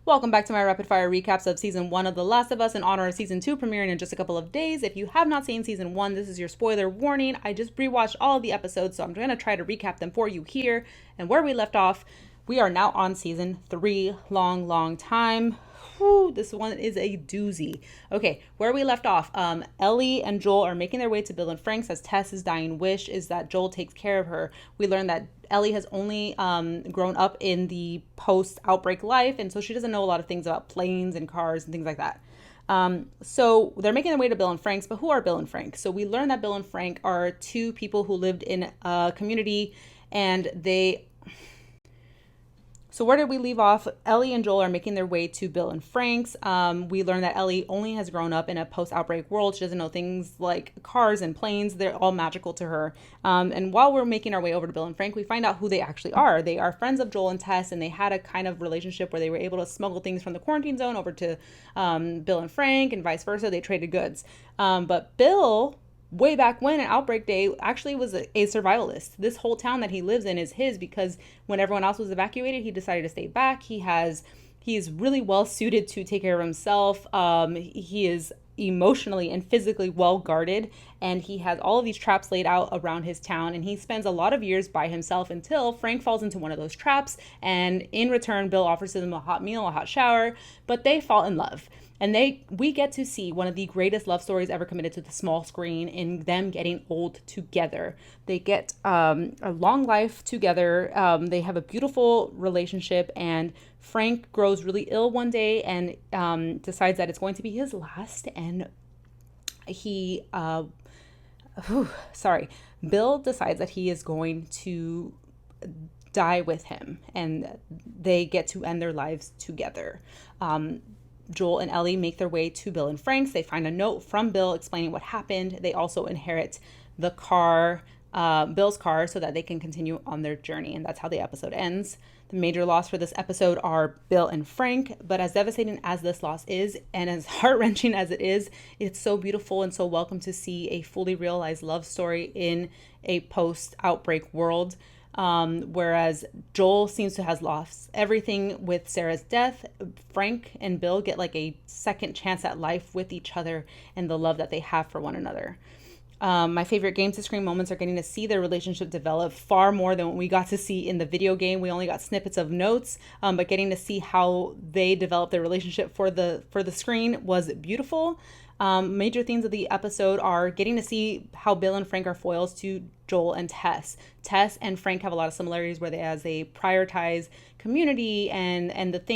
Welcome back to my rapid fire recaps of season 1 of The Last of Us in honor of season 2 premiering in just a couple of days. If you have not seen season 1, this is your spoiler warning. I just rewatched all of the episodes, so I'm going to try to recap them for you here. And where we left off, we are now on season 3. Long time. Whew, this one is a doozy. Okay, where we left off, Ellie and Joel are making their way to Bill and Frank's as Tess's dying wish is that Joel takes care of her. We learn that Ellie has only grown up in the post-outbreak life, and so she doesn't know a lot of things about planes and cars and things like that. So they're making their way to Bill and Frank's, but who are Bill and Frank? So we learn that Bill and Frank are two people who lived in a community, and so where did we leave off? Ellie and Joel are making their way to Bill and Frank's. We learn that Ellie only has grown up in a post-outbreak world. She doesn't know things like cars and planes. They're all magical to her. And while we're making our way over to Bill and Frank, we find out who they actually are. They are friends of Joel and Tess, and they had a kind of relationship where they were able to smuggle things from the quarantine zone over to Bill and Frank, and vice versa. They traded goods. But Bill, way back when, an outbreak day, actually was a survivalist. This whole town that he lives in is his because when everyone else was evacuated, he decided to stay back. He is really well suited to take care of himself. He is emotionally and physically well guarded, and he has all of these traps laid out around his town, and he spends a lot of years by himself until Frank falls into one of those traps, and in return Bill offers him a hot meal, a hot shower, but they fall in love. And we get to see one of the greatest love stories ever committed to the small screen in them getting old together. They get a long life together. They have a beautiful relationship, and Frank grows really ill one day and decides that it's going to be his last. And Bill decides that he is going to die with him, and they get to end their lives together. Joel and Ellie make their way to Bill and Frank's. They find a note from Bill explaining what happened. They also inherit the car, Bill's car, so that they can continue on their journey. And that's how the episode ends. The major loss for this episode are Bill and Frank. But as devastating as this loss is, and as heart-wrenching as it is, it's so beautiful and so welcome to see a fully realized love story in a post-outbreak world. Whereas Joel seems to have lost everything with Sarah's death, Frank and Bill get like a second chance at life with each other and the love that they have for one another. My favorite game to screen moments are getting to see their relationship develop far more than what we got to see in the video game. We only got snippets of notes, but getting to see how they develop their relationship for the screen was beautiful. Major themes of the episode are getting to see how Bill and Frank are foils to Joel and Tess. Tess and Frank have a lot of similarities where they prioritize community and the things